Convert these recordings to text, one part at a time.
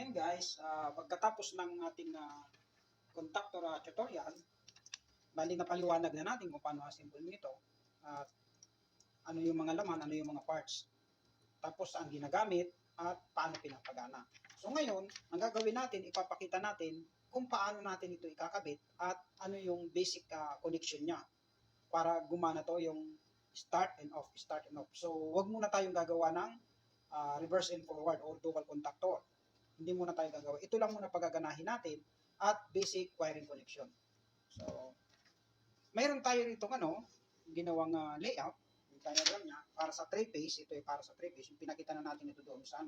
Yan guys, pagkatapos ng ating contactor tutorial, bali na paliwanag na natin kung paano assemble nito at ano yung mga laman, ano yung mga parts. Tapos ang ginagamit at paano pinapagana. So ngayon, ang gagawin natin, ipapakita natin kung paano natin ito ikakabit at ano yung basic connection niya para gumana to yung start and off, start and off. So wag muna tayong gagawa ng reverse and forward or dual contactor. Hindi muna tayo gagawa. Ito lang muna pagaganahin natin at basic wiring connection. So, mayroon tayo rito ginawang layout, yung diagram niya, para sa 3-phase. Ito ay para sa 3-phase. Yung pinakita na natin ito doon sa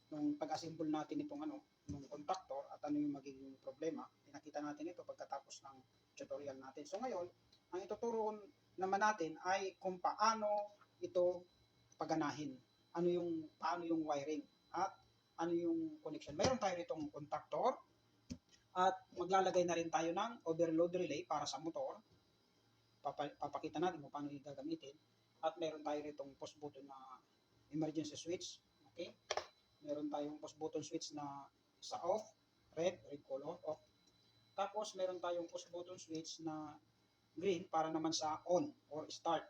nung pag-assemble natin itong nung contactor at ano yung magiging problema. Pinakita natin ito pagkatapos ng tutorial natin. So ngayon, ang ituturo naman natin ay kung paano ito paganahin. Paano yung wiring at ano yung connection. Mayroon tayo ritong contactor at maglalagay na rin tayo ng overload relay para sa motor. Papakita natin kung paano yung gagamitin. At meron tayo ritong push button na emergency switch. Okay? Meron tayong push button switch na sa off, red color, off. Tapos meron tayong push button switch na green para naman sa on or start.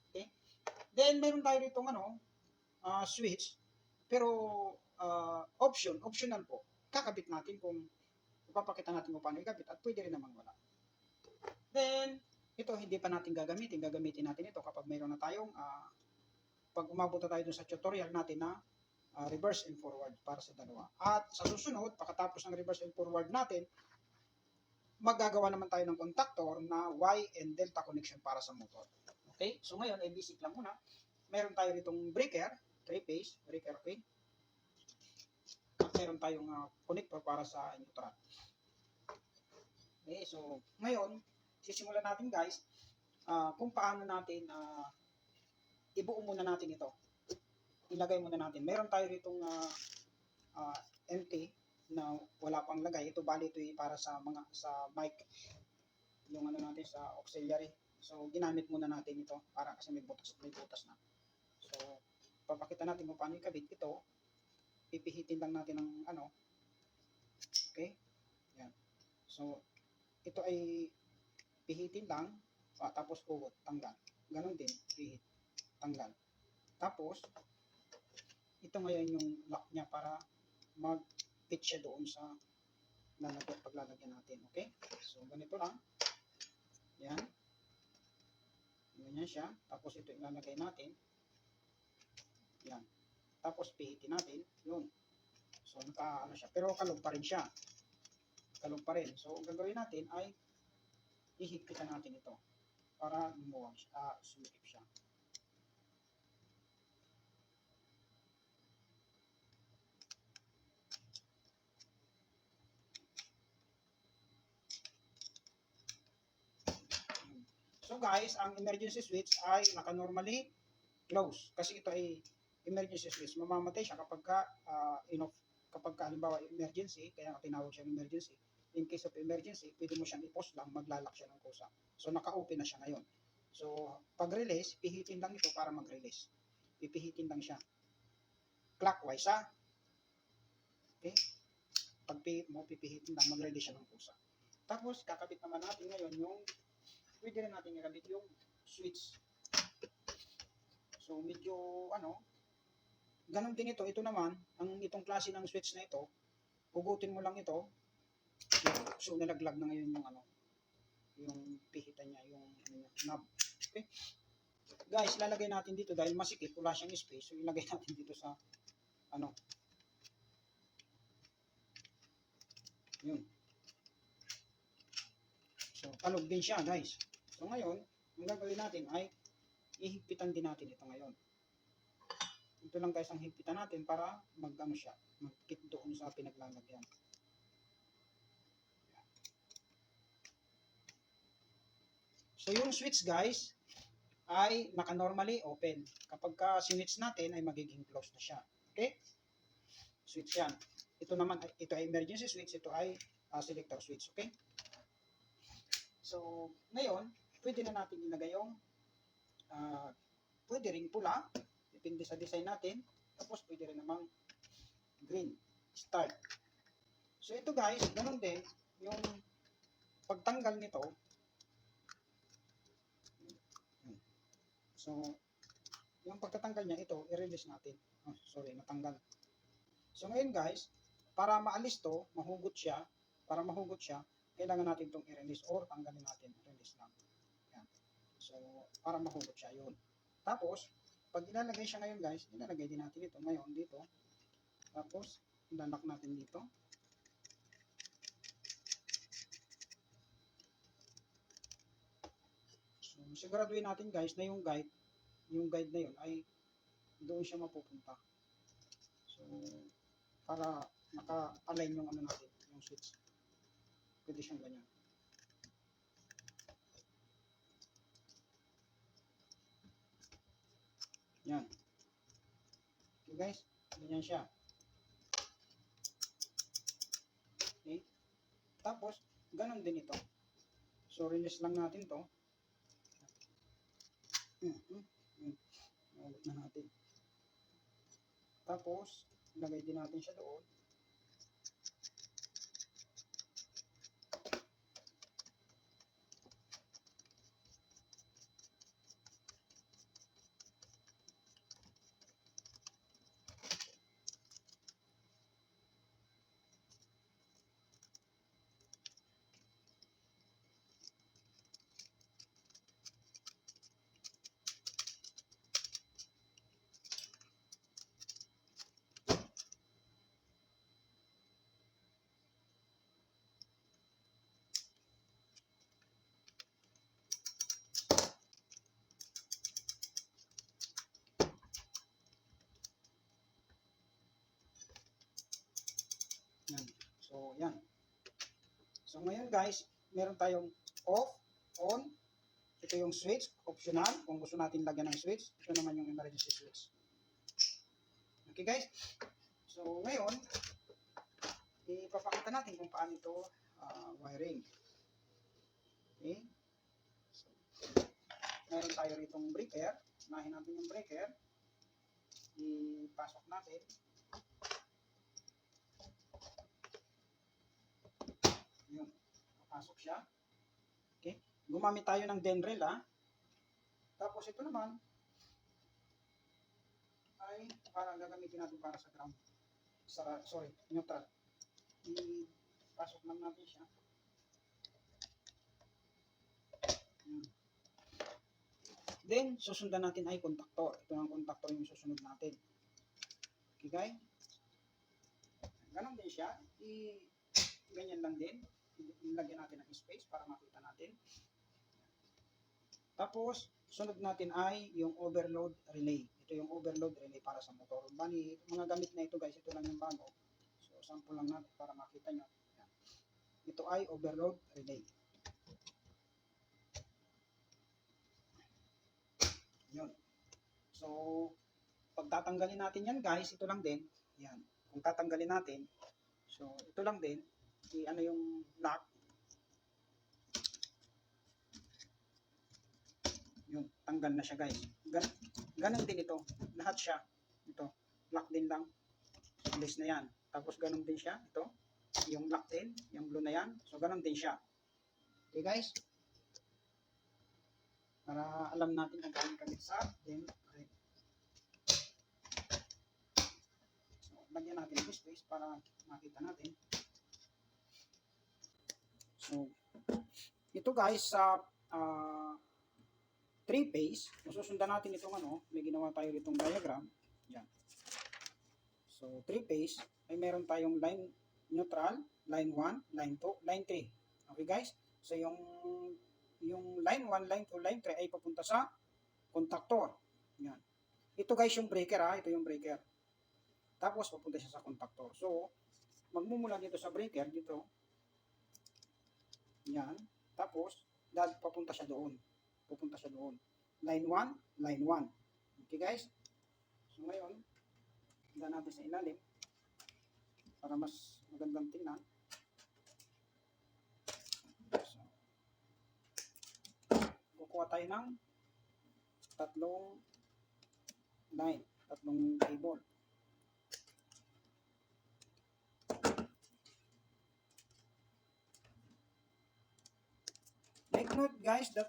Okay? Then meron tayo ritong switch, pero optional po. Kakabit natin kung ipapakita natin kung paano ikabit at pwede rin naman wala. Then, ito hindi pa natin gagamitin. Gagamitin natin ito kapag mayroon na tayong pag umabot na tayo dun sa tutorial natin na reverse and forward para sa dalawa. At sa susunod, pagkatapos ng reverse and forward natin, maggagawa naman tayo ng contactor na Y and delta connection para sa motor. Okay? So ngayon, ay basic lang muna. Meron tayo ditong breaker, 3-phase breaker, okay? At meron tayong connector para sa neutral. Okay, so ngayon, sisimulan natin guys kung paano natin ibuo muna natin ito. Ilagay muna natin. Meron tayo ditong empty na wala pang lagay. Ito bali ito para sa mic. Yung natin sa auxiliary. So ginamit muna natin ito para kasi may butas na. So papakita natin kung paano ikabit ito. Pipihitin lang natin ng okay? Yan. So ito ay pihitin lang, tapos ugot, tanggal. Ganon din, pihit, tanggal. Tapos, ito ngayon yung lock niya para mag-fit siya doon sa paglalagyan natin. Okay? So, ganito lang. Yan. Ganyan siya. Tapos ito ilalagay natin. Yan. Tapos pihitin natin. Yun. So, siya. Pero kalog pa rin siya. Kalog pa rin. So, ang gagawin natin ay ihigpitan natin ito para lumuwag siya, sumikip siya. So guys, ang emergency switch ay naka-normally close kasi ito ay emergency switch. Mamamatay siya kapag halimbawa emergency, kaya tinawag siyang emergency. In case of emergency, pwede mo siyang i-pause lang, maglalak siya ng kusa. So, naka-open na siya ngayon. So, pag-release, pihitin lang ito para mag-release. Pipihitin lang siya. Clockwise, ha? Okay? Pag pihit mo, pipihitin lang, mag-release siya ng kusa. Tapos, kakabit naman natin ngayon yung, pwede rin natin ikabit yung switch. So, medyo, ganun din ito. Ito naman, itong klase ng switch na ito, hugutin mo lang ito. So, nalaglag na ngayon yung pihitan niya, yung knob. Okay? Guys, lalagay natin dito dahil masikip, wala siyang space. So, ilagay natin dito sa, yun. So, kalog din siya, guys. So, ngayon, ang gagawin natin ay ihigpitan din natin ito ngayon. Ito lang guys ang higpitan natin para mag-fit doon sa pinaglalagyan. So yung switch guys ay naka-normally open. Kapag sinwitch natin ay magiging closed na siya. Okay? Switch yan. Ito naman, ito ay emergency switch, ito ay selector switch. Okay? So ngayon, pwede na natin ilagay yung pwede ring pula, depende sa design natin. Tapos pwede rin namang green, start. So ito guys, ganun din, yung pagtanggal nito, so yung pagtatanggal niya, ito, i-release natin. Oh, sorry, natanggal. So ngayon guys, para maalis to, para mahugot siya, kailangan natin itong i-release or tanggalin natin, release lang. Yan. So, para mahugot siya, yun. Tapos, pag ilalagay siya ngayon guys, ilalagay din natin ito ngayon dito. Tapos, ilalak natin dito. So, siguraduhin natin guys na yung guide na yun ay doon siya mapupunta. So, para naka-align yung ano natin, yung switch. Pwede siyang ganyan. Yan. Okay guys, ganyan siya. Okay. Tapos, ganun din ito. So, release lang natin to. Nahugot na natin. Tapos, ilagay din natin siya doon. Yan. So, yan. So, ngayon guys, meron tayong off, on. Ito yung switch, optional. Kung gusto natin lagyan ng switch, ito naman yung emergency switch. Okay guys? So, ngayon, ipapakita natin kung paano ito wiring. Okay? So, meron tayo ritong breaker. Unahin natin yung breaker. Ipasok natin. Yun. Pasok siya. Okay. Gumamit tayo ng Denrel Tapos ito naman ay para gagamitin natin para sa ground. Sorry, neutral. Ipasok lang natin siya. Yun. Then, susundan natin ay contactor. Ito ang contactor yung susunod natin. Okay, guys? Ganon din siya. Ganyan lang din. Ilagyan natin ng space para makita natin. Tapos, sunod natin ay yung overload relay. Ito yung overload relay para sa motor. Bali, mga gamit na ito guys, ito lang yung bago. So, sample lang natin para makita nyo. Yan. Ito ay overload relay. Yun. So, pag tatanggalin natin yan guys, ito lang din. Yan. Kung tatanggalin natin, so, ito lang din. Ano yung lock. Yun, tanggal na siya guys. Ganon din ito. Lahat siya. Ito, lock din lang. Alis na yan. Tapos ganon din siya. Ito, yung lock din. Yung blue na yan. So, ganon din siya. Okay guys? Para alam natin kung paano kabit sa Denrel. So, lagyan natin ng space para makita natin. So, ito guys sa 3-phase, susundan natin itong may ginawa tayo itong diagram. Yan. So, 3-phase, ay meron tayong line neutral, line 1, line 2, line 3. Okay guys? So, yung line 1, line 2, line 3 ay papunta sa contactor. Yan. Ito guys yung breaker ito yung breaker. Tapos, papunta siya sa contactor. So, magmumula dito sa breaker, dito. Yan. Tapos, papunta siya doon. Pupunta siya doon. Line 1, line 1. Okay guys? So ngayon, handa natin sa ilalim para mas magandang tingnan. So, kukuha tayo ng tatlong cable. guys that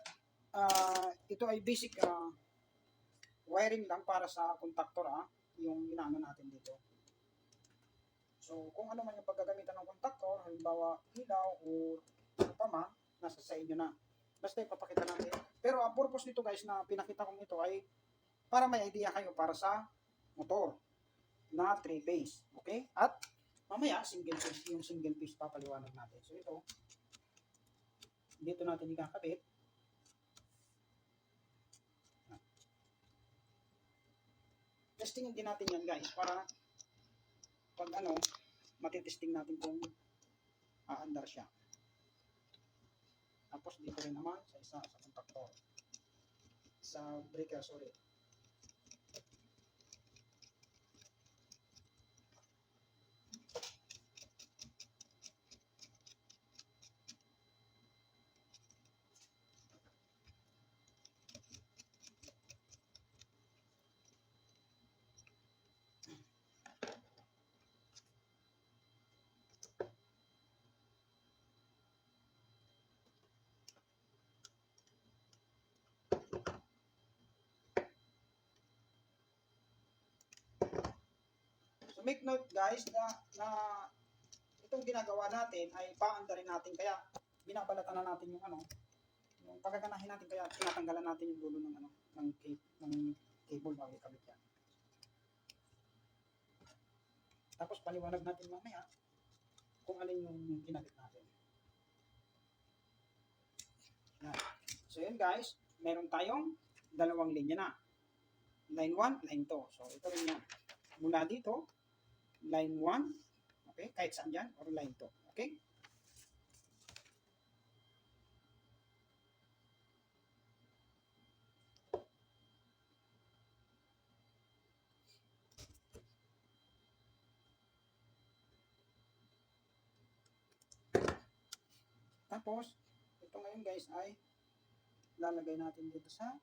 ito ay basic wiring lang para sa contactor yung inaano natin dito. So kung ano man yung paggagamitan ng contactor, halimbawa ilaw o ano pa man, nasa sa inyo na. Basta ipapakita natin. Pero ang purpose nito guys na pinakita kong ito ay para may idea kayo para sa motor na 3-phase. Okay? At mamaya single phase, yung single phase papaliwanag natin. So ito, dito natin ikakabit. Testingin din natin yan guys para pag matitesting natin kung aandar siya. Tapos dito rin naman sa isa sa contactor. Sa breaker, sorry. So make note guys na itong ginagawa natin ay paandarin natin kaya binabalatan na natin yung yung pagaganahin natin kaya tinatanggalan natin yung dulo ng cable bago ikabit yan. Tapos paliwanag natin mamaya kung alin yung kinabit natin. Yan. So yun guys, meron tayong dalawang linya na. Line 1, line 2. So ito rin yan. Mula dito, line 1, okay, kahit saan dyan, or line 2, okay? Tapos, ito ngayon guys ay lalagay natin dito sa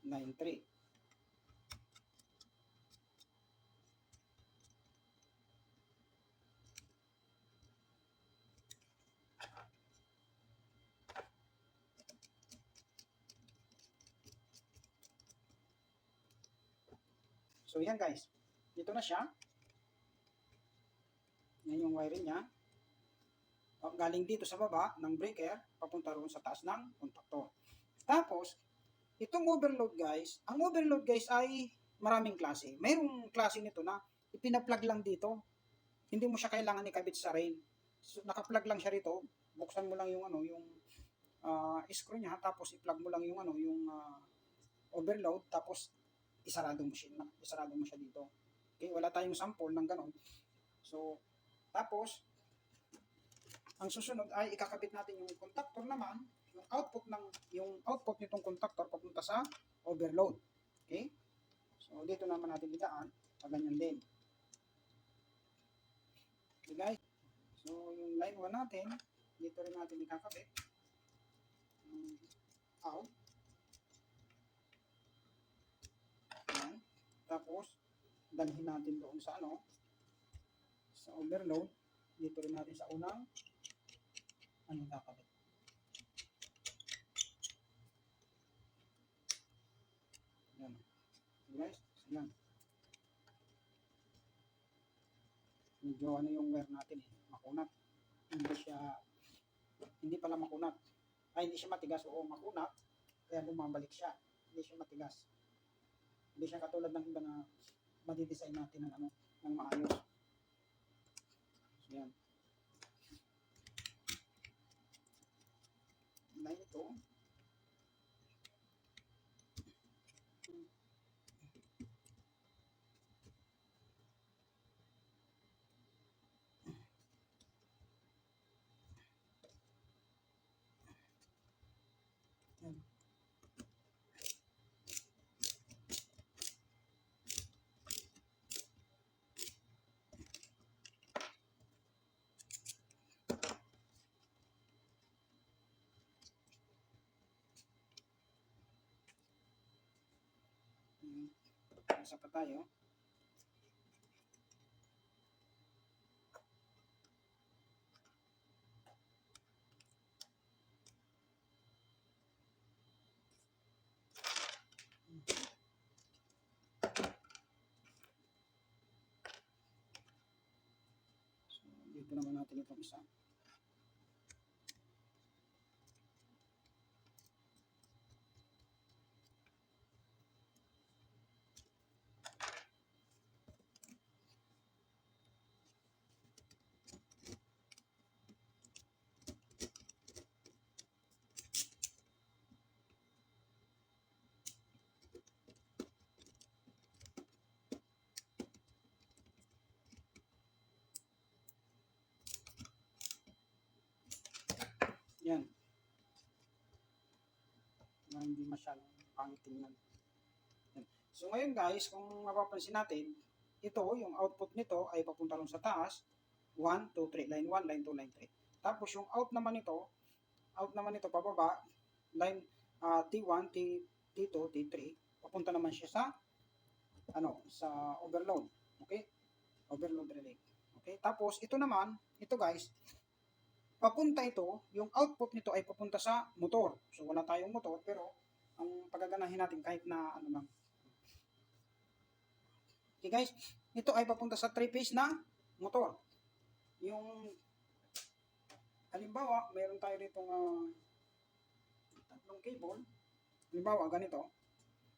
line 3. So yan guys, dito na siya. Yan yung wiring niya. Galing dito sa baba ng breaker, papunta roon sa taas ng contactor. Tapos, itong overload guys, ang overload guys ay maraming klase. Mayroong klase nito na ipina-plug lang dito. Hindi mo siya kailangan ikabit sa rail. So, naka-plug lang siya rito. Buksan mo lang yung screw niya, tapos i-plug mo lang yung overload, tapos isarado mo siya dito. Okay, wala tayong sample ng ganon. So, tapos ang susunod ay ikakabit natin yung contactor naman, yung output nitong contactor papunta sa overload. Okay? So, dito naman natin idaan, ganyan din. Okay guys, so yung line 1 natin, dito rin natin ikakabit. Out. Ayan. Tapos, dalhin natin doon sa sa overload. Dito rin natin sa unang kakabit. Ayan. So guys, ayan. Medyo yung wire natin makunat. Hindi pala makunat. Hindi siya matigas, oo makunat. Kaya bumabalik siya. Hindi siya matigas. Hindi siya katulad ng iba na madidesign natin ng maayos. So yan. Line ito. Yan. Isa pa tayo. natin itong isa. Yan. Na hindi masyadong pangit tingnan. Yan. So ngayon guys, kung mapapansin natin, ito, yung output nito ay papunta rin sa taas. 1, 2, 3. Line 1, line 2, line 3. Tapos yung out naman nito pababa, line T1, T2, T3, papunta naman siya sa sa overload. Okay? Overload relay. Okay? Tapos ito naman, ito guys, papunta ito, yung output nito ay papunta sa motor. So wala tayong motor, pero ang pagaganahin natin kahit na ano lang. Okay guys, ito ay papunta sa 3-phase na motor. Yung halimbawa, mayroon tayo ditong tatlong cable. Halimbawa, ganito.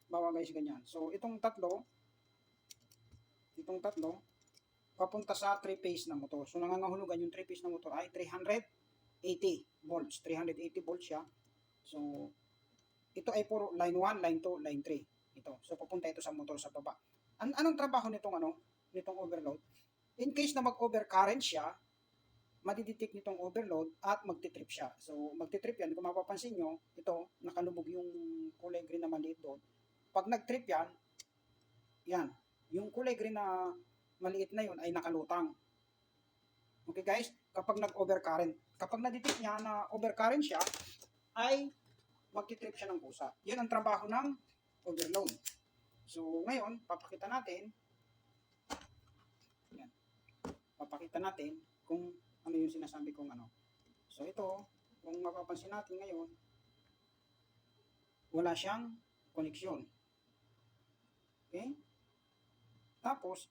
Halimbawa guys, ganyan. So itong tatlo, papunta sa 3-phase na motor. So nangangahulugan yung 3-phase na motor ay 380 volts. 380 volts siya. So ito ay puro line 1, line 2, line 3. Ito. So papunta ito sa motor sa baba. Anong trabaho nitong nitong overload? In case na mag-overcurrent siya, madidetect nitong overload at magtitrip siya. So magtitrip yan. Kung mapapansin nyo, ito, nakalubog yung kulay green na maliit doon. Pag nagtrip yan, yung kulay green na maliit na yun ay nakalutang. Okay guys? Kapag nag-overcurrent, kapag na-detect niya na overcurrent siya, ay magtitrip siya ng kusa. Yun ang trabaho ng overload. So ngayon, papakita natin kung ano yung sinasabi kong So ito, kung mapapansin natin ngayon, wala siyang koneksyon. Okay? Tapos,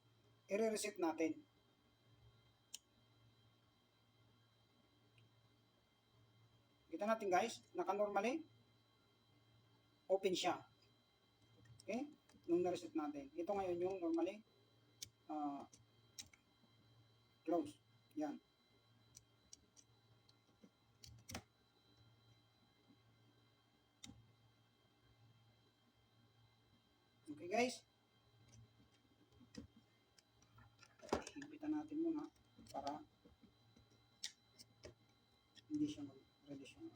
i-reset natin. Kita natin guys, naka-normally, open siya. Okay? Nung na-reset natin. Ito ngayon yung normally, close. Yan. Okay guys. Higpitan natin muna para hindi siya mag-relation.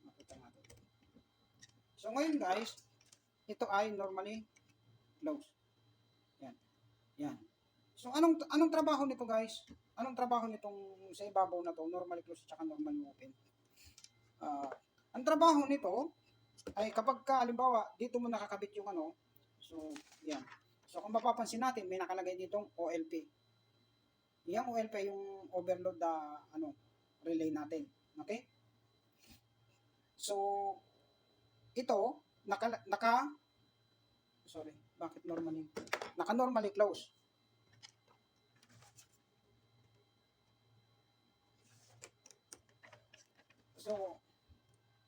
Makita natin. So ngayon guys, ito ay normally close. Yan. Yan. So anong trabaho nito guys? Anong trabaho nitong sa ibabaw na to, normally close at normally open? Ang trabaho nito ay kapag halimbawa dito mo nakakabit yung so yan. So kung mapapansin natin, may nakalagay ditong OLP. Yung OLP yung overload na relay natin. Okay? So ito naka-normally close.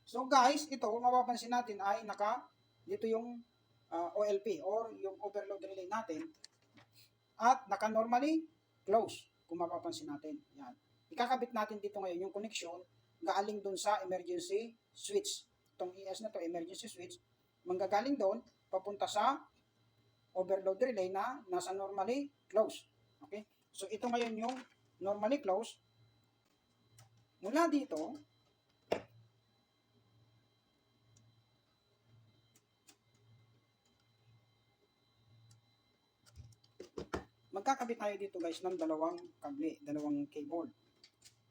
So guys, ito mapapansin natin ay dito yung OLP or yung overload relay natin at naka-normally close kung mapapansin natin. Yan. Ikakabit natin dito ngayon yung connection galing doon sa emergency switch. Itong ES na to, emergency switch, manggagaling doon papunta sa overload relay na nasa normally close. Okay? So ito ngayon yung normally close. Mula dito, magkakabit tayo dito guys ng dalawang cable.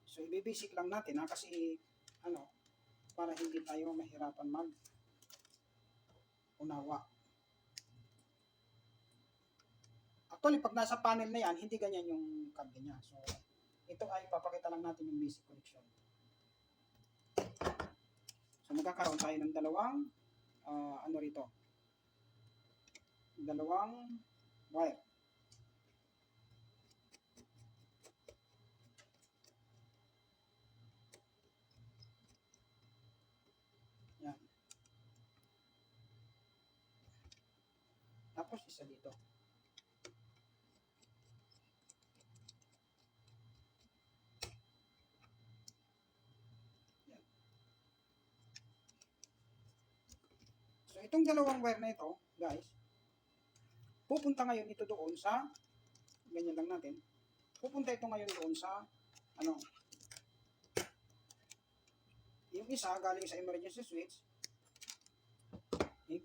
So ibibasic lang natin kasi para hindi tayo mahirapan unawa. Actually, pag nasa panel na yan, hindi ganyan yung kable niya. So ito ay papakita lang natin yung basic connection. So magkakaroon tayo ng dalawang dalawang wire. isa dito. Yan. So, itong dalawang wire na ito, guys, pupunta ngayon ito doon sa, ganyan lang natin, pupunta ito ngayon doon sa, ano, yung isa galing sa emergency switch, okay?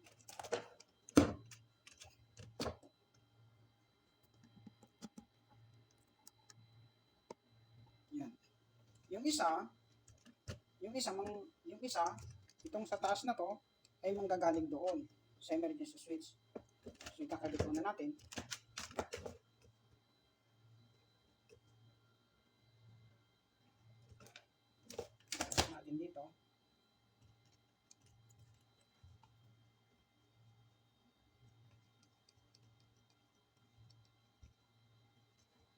Yan. Yung isa, itong sa taas na to, ay manggagaling doon sa emergency switch. So, ikakabit muna natin. Natin dito.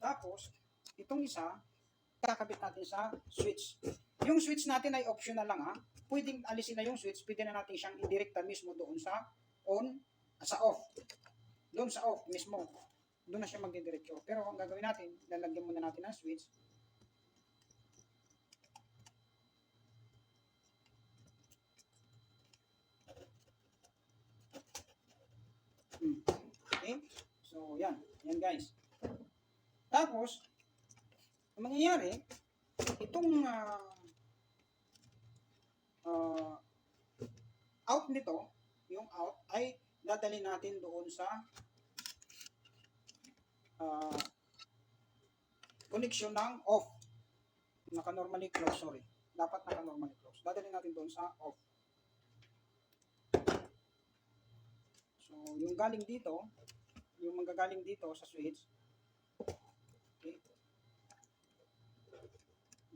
Tapos, itong isa, kakabit natin sa switch. Yung switch natin ay optional lang ha. Pwedeng alisin na yung switch, pwede na natin siyang indirekta mismo doon sa on, sa off. Doon sa off mismo. Doon na siya magdidiretso. Pero ang gagawin natin, lalagyan muna natin ng switch. Okay? So, yan. Yan guys. Tapos, ang mangyayari, itong out nito, yung out, ay dadali natin doon sa connection ng off. Naka-normally close, sorry. Dapat naka-normally close. Dadali natin doon sa off. So, yung galing dito, yung manggagaling dito sa switch, okay,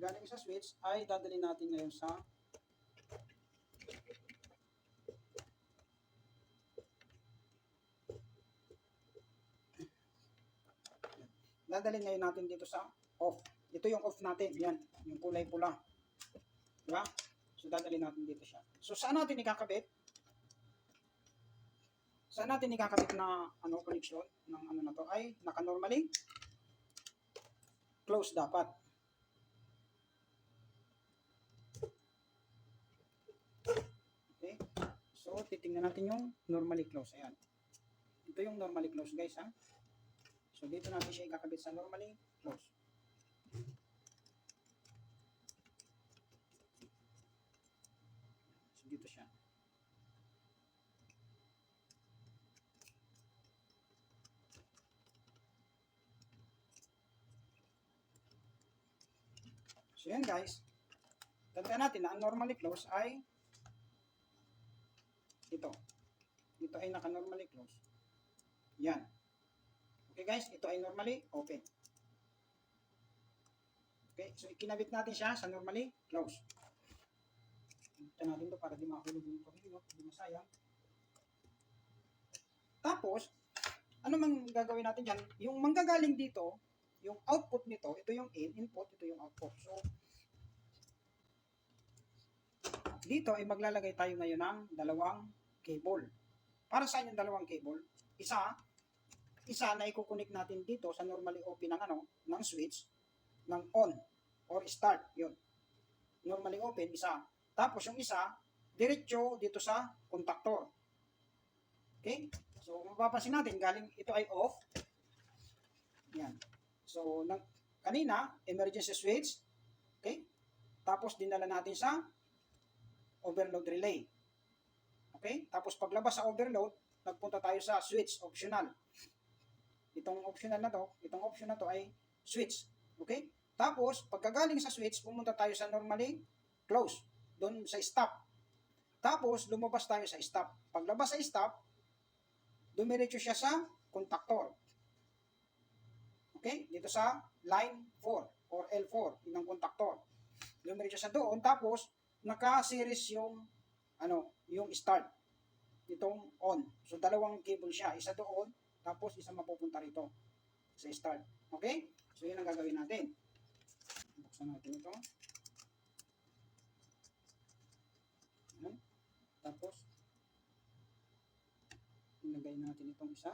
galing sa switch ay dadali natin ngayon sa dadalhin ngayon natin dito sa off. Ito yung off natin. Yan. Yung kulay pula. Diba? So, dadalhin natin dito siya. So, saan natin ikakabit? Saan natin ikakabit na connection ng na to ay naka-normally close dapat. Okay? So, titingnan natin yung normally close. Ayan. Ito yung normally close guys ha. So, dito natin siya ikakabit sa normally close. So, dito siya. So, yan guys. Tandaan natin na ang normally close ay ito. Ito ay naka-normally close. Yan. Okay guys, ito ay normally open. Okay, so ikinabit natin siya sa normally close. Ito natin ito para di makahulog yung tornilyo, di masayang. Tapos, ano mang gagawin natin dyan? Yung manggagaling dito, yung output nito, ito yung input, ito yung output. So, dito ay maglalagay tayo ngayon ng dalawang cable. Para saan yung dalawang cable? Isa na i-connect natin dito sa normally open ng switch ng on or start, yun. Normally open, isa. Tapos yung isa, diretso dito sa contactor. Okay? So, mapapansin natin, galing ito ay off. Yan. So, kanina, emergency switch. Okay? Tapos, dinala natin sa overload relay. Okay? Tapos, paglabas sa overload, nagpunta tayo sa switch optional. Itong option na to ay switch. Okay? Tapos, pagkagaling sa switch, pumunta tayo sa normally close. Doon sa stop. Tapos, lumabas tayo sa stop. Paglabas sa stop, dumiretso siya sa contactor. Okay? Dito sa line 4 or L4, yun ang contactor. Dumiretso siya doon. Tapos, naka-series yung start. Itong on. So, dalawang cable siya. Isa doon, tapos isa mapupunta rito sa start. Okay? So, yun ang gagawin natin. Buksan natin ito. Ayan. Tapos, ilagay natin itong isa.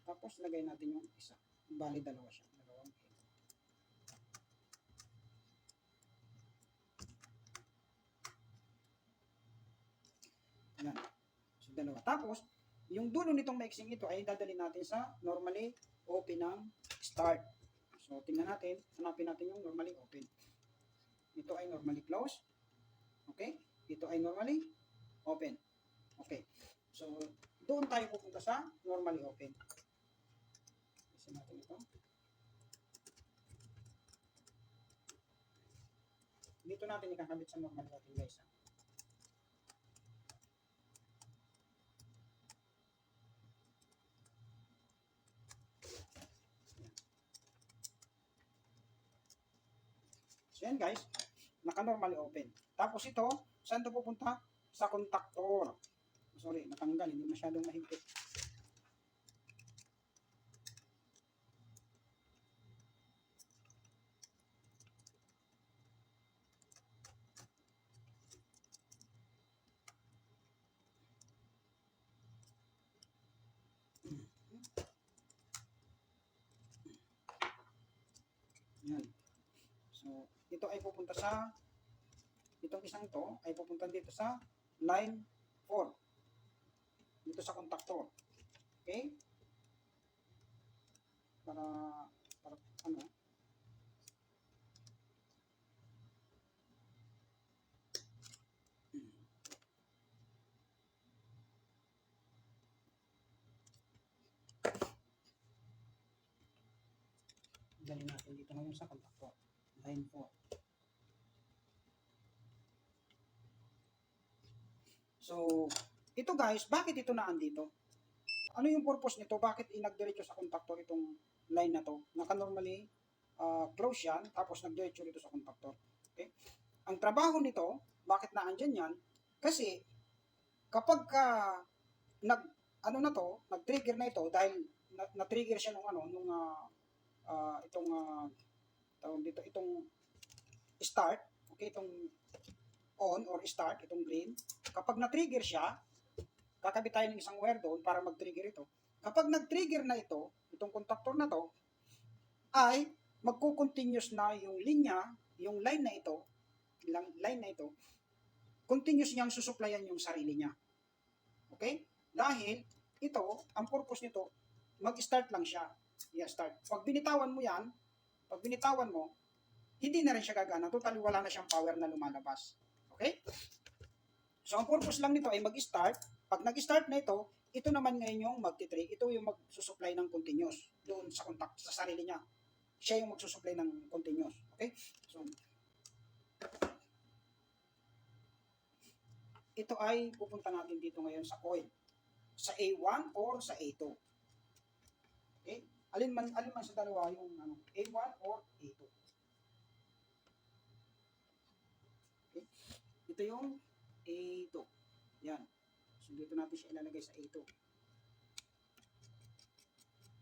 Tapos lagay natin yung isa. Bali, dalawa siya. Dalawang A. Yan. So, dalawa. Tapos, yung dulo nitong mixing ito ay dadalhin natin sa normally open ng start. So, tingnan natin. Hanapin natin yung normally open. Ito ay normally close. Okay? Ito ay normally open. Okay. So, doon tayo pupunta sa normally open. Isa natin ito. Dito natin ikakabit sa normally open, guys. So, yan guys. Naka-normally open. Tapos ito, saan ito pupunta? Sa contactor. Sorry, natanggal. Hindi masyadong mahigpit. Yan. So, ito ay pupunta sa, itong isang to, ay pupunta dito sa line 4. Dito sa contactor. Okay? Para ano, dali natin dito ngayon sa contactor. Line 4. So, ito guys, bakit ito naandito? Ano yung purpose nito? Bakit inagdiretso sa contactor itong line na to? Naka-normally close yan, tapos nagdiretso dito sa contactor. Okay? Ang trabaho nito, bakit naandyan yan? Kasi, kapag nag-trigger na ito, dahil na-trigger siya nung itong start, okay, itong on or start, itong green, kapag na-trigger siya, kakabit tayo ng isang wire doon para mag-trigger ito. Kapag nag-trigger na ito, itong contactor na to, ay magko-continuous na yung linya, yung line na ito, continuous niyang susuplayan yung sarili niya. Okay? Dahil ito, ang purpose nito, mag-start lang siya. Start. Pag binitawan mo, hindi na rin siya gagana. Totally wala na siyang power na lumalabas. Okay? So, ang purpose lang nito ay mag-start. Pag nag-start na ito naman ngayon yung magti-trigger. Ito yung magsusupply ng continuous doon sa contact, sa sarili niya. Siya yung magsusupply ng continuous. Okay? So, ito ay pupunta natin dito ngayon sa coil. Sa A1 or sa A2. Okay? Alin man sa dalawa yung A1 or A2. Okay? Ito yung A2. Yan. So, dito natin siya ilalagay sa A2.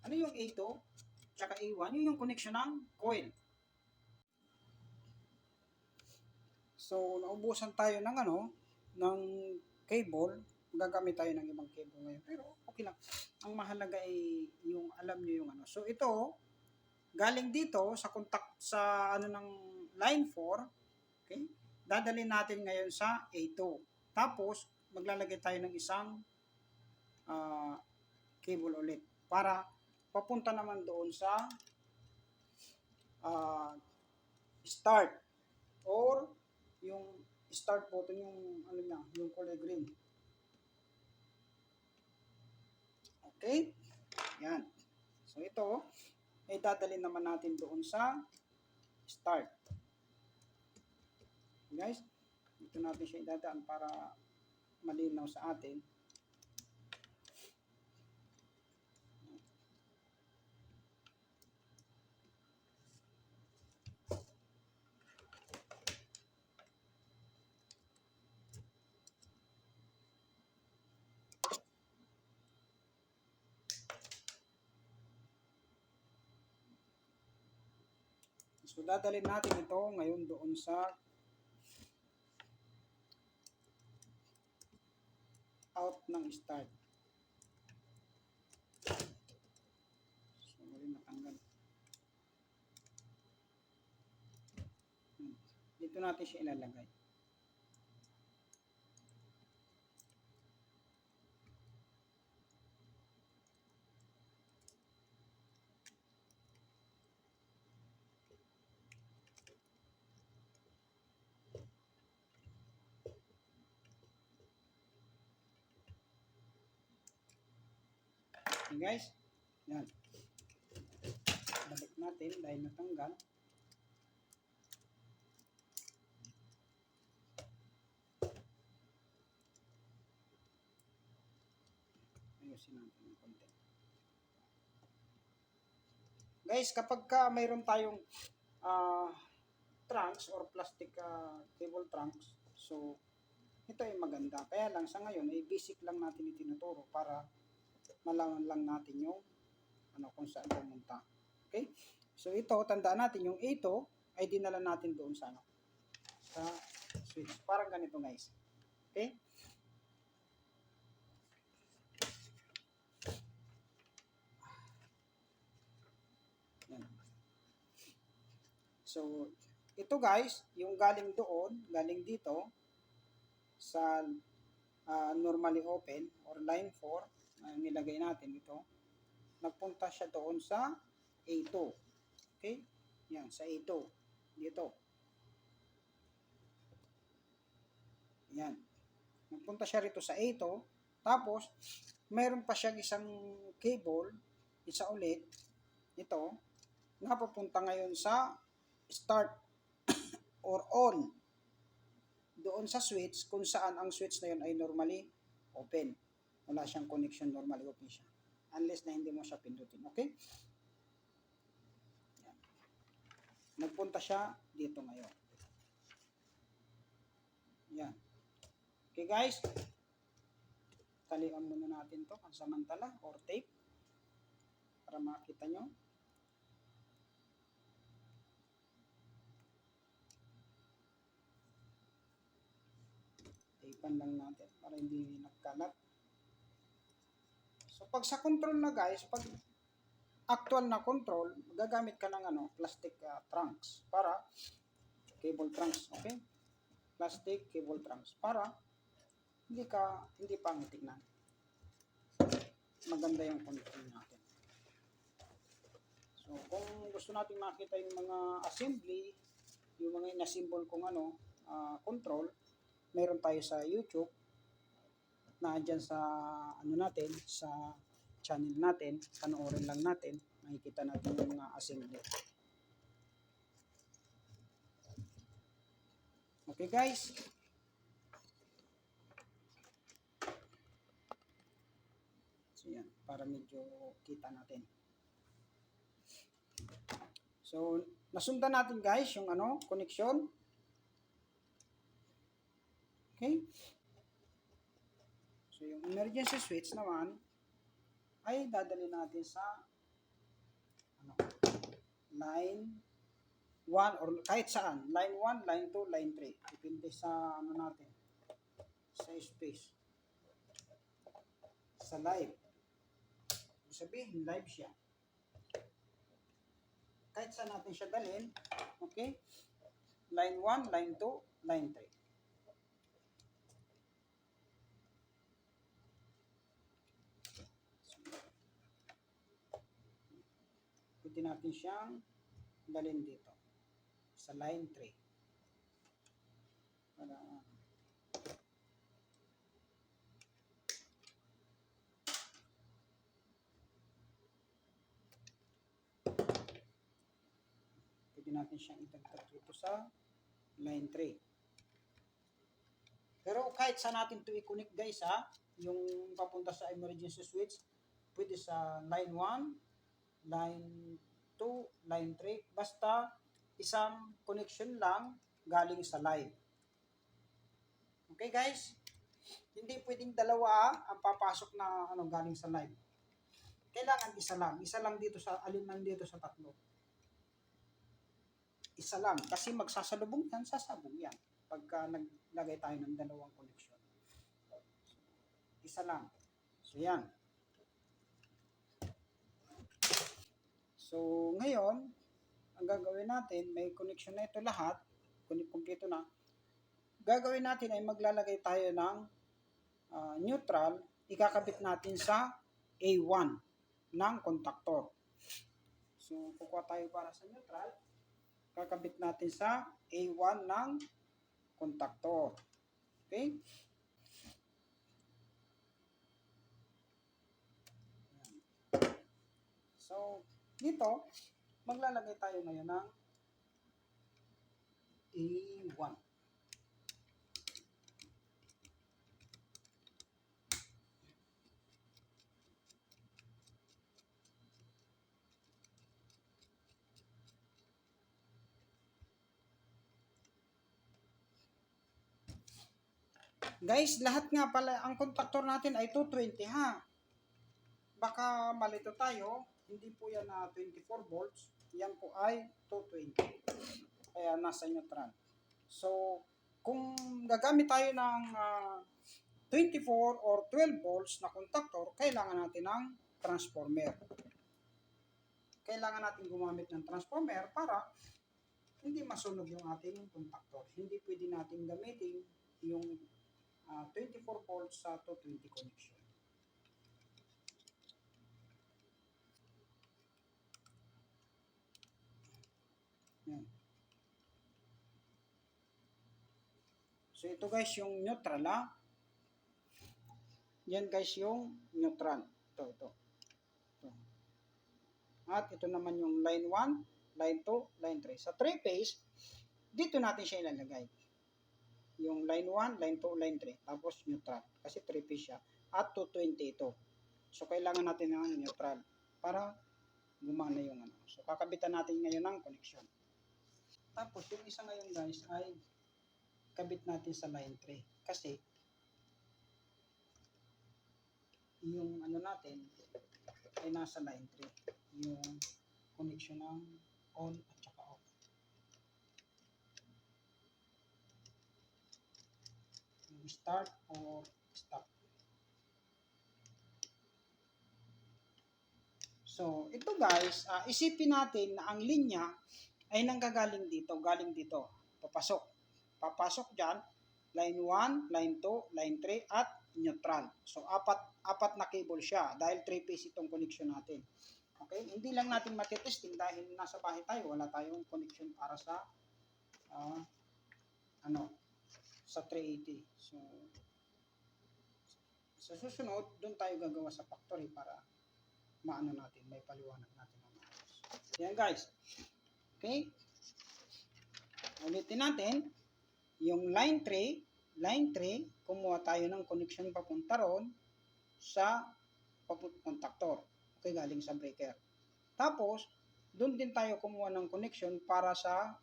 Ano yung A2? Tsaka A1, yun yung connection ng coil. So, naubusan tayo ng cable. Gagamit tayo ng ibang cable ngayon. Pero, okay lang. Ang mahalaga ay yung alam nyo yung So, ito, galing dito sa contact sa ng line 4, okay? Dadalhin natin ngayon sa A2. Tapos, maglalagay tayo ng isang cable ulit para papunta naman doon sa start or yung start button, yung yung color green. Okay? Yan. So, ito, ay dadalhin naman natin doon sa start. Guys, dito natin siya idadaan para malinaw sa atin. So, dadalhin natin ito ngayon doon sa out ng start. Dito natin siya ilalagay. Okay guys, yan. Balik natin dahil natanggal. Ayusin natin ng konti. Guys, kapag mayroon tayong trunks or plastic cable trunks, so ito ay maganda. Kaya lang sa ngayon ay basic lang natin itinuturo para malaman lang natin yung kung saan pumunta. Okay? So ito, tandaan natin yung ito ay dinala natin doon sa sa switch. Parang ganito guys. Okay? Yan. So ito guys, yung galing doon, galing dito sa normally open or line 4, nilagay natin ito, nagpunta siya doon sa A2. Okay? Yan, sa A2. Dito. Yan. Nagpunta siya rito sa A2. Tapos, mayroon pa siya isang cable, isa ulit, ito, na papunta ngayon sa start or on. Doon sa switch, kung saan ang switch na yun ay normally open. Wala siyang connection, normally open siya. Unless na hindi mo siya pindutin. Okay? Yan. Nagpunta siya dito ngayon. Yan. Okay guys. Talian muna natin to pansamantala or tape. Para makita nyo. Tapean lang natin para hindi nagkalat. So pag sa control na guys, pag actual na control, gagamit ka ng plastic trunks para cable trunks, okay? Plastic cable trunks para hindi pangit tignan. Maganda yung control natin. So kung gusto natin makita yung mga assembly, yung mga inassemble kung control, meron tayo sa YouTube na dyan sa natin, sa channel natin, panoorin lang natin, makikita natin yung mga assembly. Okay guys. So yan, para medyo kita natin. So, nasundan natin guys yung connection. Okay? So, yung emergency switch naman ay dadali natin sa line 1 or kahit saan. Line 1, line 2, line 3. Depende sa natin. Sa space. Sa live. Ibig sabihin, live siya. Kahit saan natin siya dalhin. Okay? Line 1, line 2, line 3. Pwede natin siyang dalhin dito sa line 3 para pwede natin siyang idagdag dito sa line 3. Pero kahit saan natin ito i-connect guys yung papunta sa emergency switch, pwede sa line 1, line 2, line 3, basta isang connection lang galing sa live. Okay guys? Hindi pwedeng dalawa ang papasok na galing sa live. Kailangan isa lang. Isa lang dito sa alin lang dito sa tatlo. Isa lang kasi magsasalubong yan, sasabog yan pagka naglagay tayo ng dalawang connection. Isa lang. So yan. So ngayon, ang gagawin natin, may connection na ito lahat. kumpleto na, gagawin natin ay maglalagay tayo ng neutral, ikakabit natin sa A1 ng contactor. So, kukuha tayo para sa neutral, kakabit natin sa A1 ng contactor. Okay? So, dito, maglalagay tayo ngayon ng A1. Guys, lahat nga pala, ang contactor natin ay 220 ha. Baka malito tayo, hindi po yan na 24 volts, yan po ay 220. Kaya nasa neutral. So, kung gagamit tayo ng 24 or 12 volts na contactor, kailangan natin ng transformer. Kailangan natin gumamit ng transformer para hindi masunog yung ating contactor. Hindi pwede natin gamitin yung 24 volts sa 220 connection. Yan. So ito guys yung neutral ha. Yan guys yung neutral. Ito. At ito naman yung line 1, line 2, line 3. Sa 3 phase, dito natin siya ilalagay. Yung line 1, line 2, line 3. Tapos neutral. Kasi 3 phase siya. At 220 ito. So kailangan natin ng neutral para gumana yung ano. So kakabitan natin ngayon ng connection. Tapos yung isa ngayon guys ay kabit natin sa line 3. Kasi yung ano natin ay nasa line 3. Yung connection ng on at saka off. Yung start or stop. So, ito guys, isipin natin na ang linya ay nanggagaling dito, galing dito. Papasok dyan, line 1, line 2, line 3, at neutral. So, apat na cable siya dahil 3 phase itong connection natin. Okay? Hindi lang natin matitesting dahil nasa bahay tayo, wala tayong connection para sa sa 380. So, sa susunod, doon tayo gagawa sa factory para maano natin, may paliwanag natin ang maayos. Yan guys. Okay? Ulitin natin, yung line 3, kumuha tayo ng connection papunta ron sa contactor. Okay, galing sa breaker. Tapos, doon din tayo kumuha ng connection para sa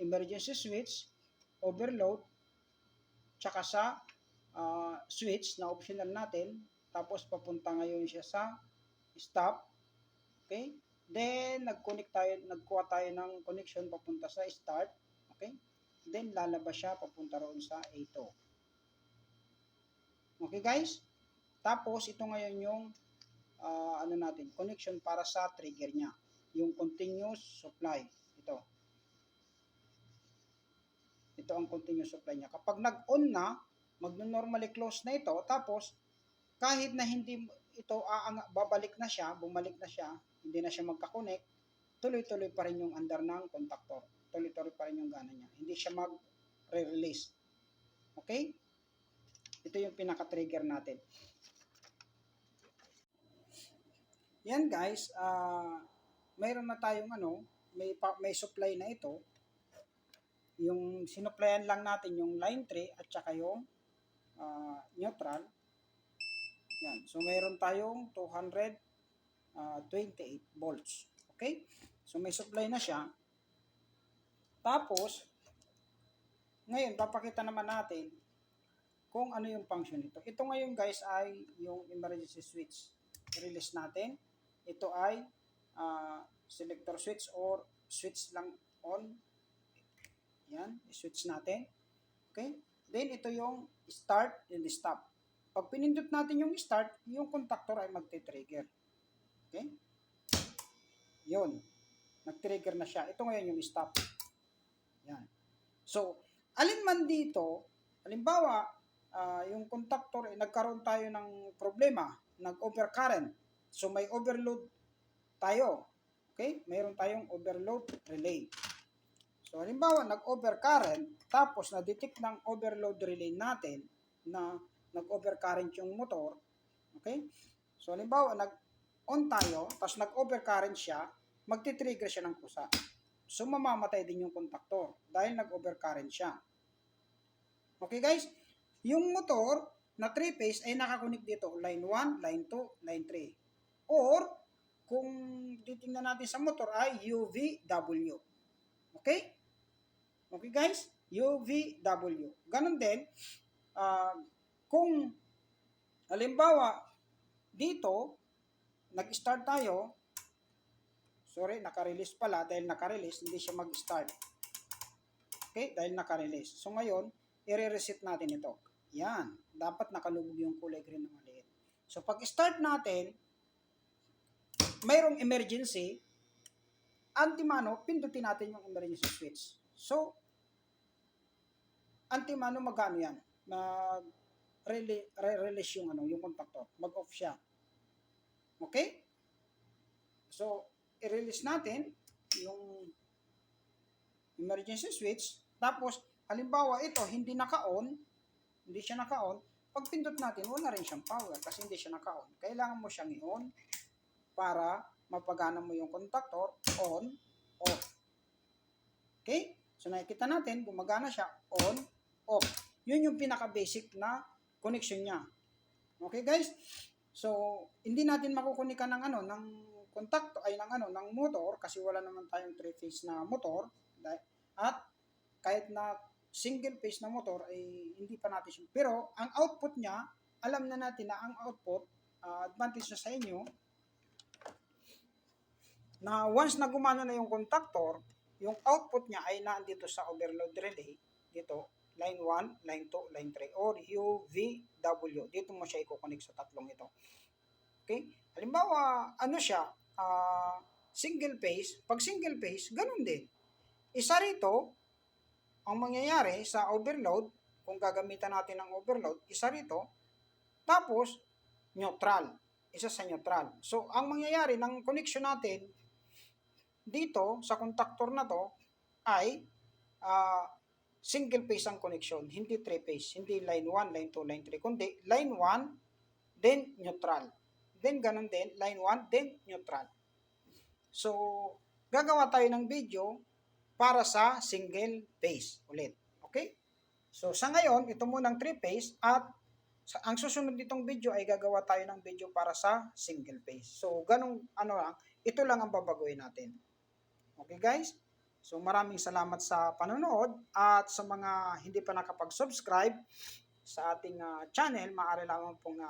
emergency switch, overload, tsaka sa switch na optional natin. Tapos, papunta ngayon siya sa stop. Okay? Then, nagkuha tayo ng connection papunta sa start. Okay? Then, lalabas siya papunta roon sa A2. Okay guys? Tapos, ito ngayon yung connection para sa trigger niya. Yung continuous supply. Ito ang continuous supply niya. Kapag nag-on na, magno-normally close na ito. Tapos, kahit na hindi ito bumalik na siya, hindi na siya magka-connect, tuloy-tuloy pa rin yung andar ng contactor. Tuloy-tuloy pa rin yung gana niya. Hindi siya mag-release. Okay? Ito yung pinaka-trigger natin. Yan guys, mayroon na tayong may supply na ito. Yung sinuplayan lang natin yung line 3 at saka yung neutral. Yan. So, mayroon tayong 228 volts. Okay? So, may supply na siya. Tapos, ngayon, papakita naman natin kung ano yung function nito. Ito ngayon guys ay yung emergency switch. I-release natin. Ito ay selector switch or switch lang on. Yan. I-switch natin. Okay? Then, ito yung start and stop. Pag pinindot natin yung start, yung contactor ay magte-trigger. Okay? Yun. Nag-trigger na siya. Ito ngayon yung stop. Yan. So, alin man dito, halimbawa, yung contactor, nagkaroon tayo ng problema, nag-overcurrent. So, may overload tayo. Okay? Mayroon tayong overload relay. So, halimbawa, nag-overcurrent, tapos na-detect ng overload relay natin na nag-overcurrent yung motor. Okay? So, halimbawa, nag-on tayo, tapos nag-overcurrent siya, magti-trigger siya ng kusa. So, mamamatay din yung contactor dahil nag-overcurrent siya. Okay, guys? Yung motor na 3-phase ay nakakunik dito, line 1, line 2, line 3. Or, kung titingnan natin sa motor ay UVW. Okay? Okay, guys? UVW. Ganon din, kung halimbawa, dito, nag-start tayo, sorry, naka-release pala, dahil naka-release, hindi siya mag-start. Okay, dahil naka-release. So ngayon, i-reset natin ito. Yan, dapat nakalubog yung kulay green na maliit. So pag-start natin, mayroong emergency, anti-mano, pindutin natin yung emergency switch. So, anti-mano magano yan? Release yung yung contactor. Mag-off siya. Okay? So, i-release natin yung emergency switch. Tapos, halimbawa ito, hindi siya naka-on, pag pindot natin, wala rin siyang power kasi hindi siya naka-on. Kailangan mo siyang i-on para mapagana mo yung contactor, on, off. Okay? So, nakikita natin, gumagana siya, on, off. Yun yung pinaka-basic na connection niya. Okay, guys? So, hindi natin makukunikan ng ng contactor ay ng motor kasi wala naman tayong 3-phase na motor at kahit na single phase na motor ay hindi pa natin siya. Pero ang output niya, alam na natin na ang output advantage na sa inyo na once na gumano na yung contactor, yung output niya ay nandito sa overload relay dito, line 1, line 2, line 3 or UVW. Dito mo siya i-connect sa tatlong ito. Okay? Halimbawa, siya, single phase. Pag single phase, ganun din. Isa rito, ang mangyayari sa overload, kung gagamitan natin ng overload, isa rito, tapos, neutral. Isa sa neutral. So, ang mangyayari ng connection natin, dito, sa contactor na to, ay, single phase ang connection, hindi 3-phase. Hindi line 1, line 2, line 3, kundi line 1, then neutral. Then, ganun din, line 1, then neutral. So, gagawa tayo ng video para sa single phase ulit. Okay? So, sa ngayon, ito munang 3-phase at ang susunod nitong video ay gagawa tayo ng video para sa single phase. So, ganun, lang, ito lang ang babaguhin natin. Okay, guys? So, maraming salamat sa panonood at sa mga hindi pa nakapag-subscribe sa ating channel, maaari lamang pong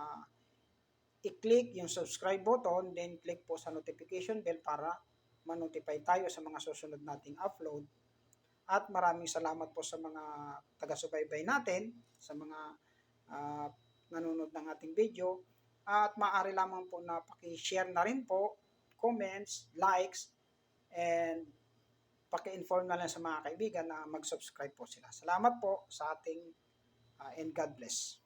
i-click yung subscribe button, then click po sa notification bell para ma-notify tayo sa mga susunod nating upload. At maraming salamat po sa mga taga-subaybay natin, sa mga nanonood ng ating video. At maaari lamang po na paki-share na rin po, comments, likes, and paki-inform na lang sa mga kaibigan na mag-subscribe po sila. Salamat po sa ating and God bless.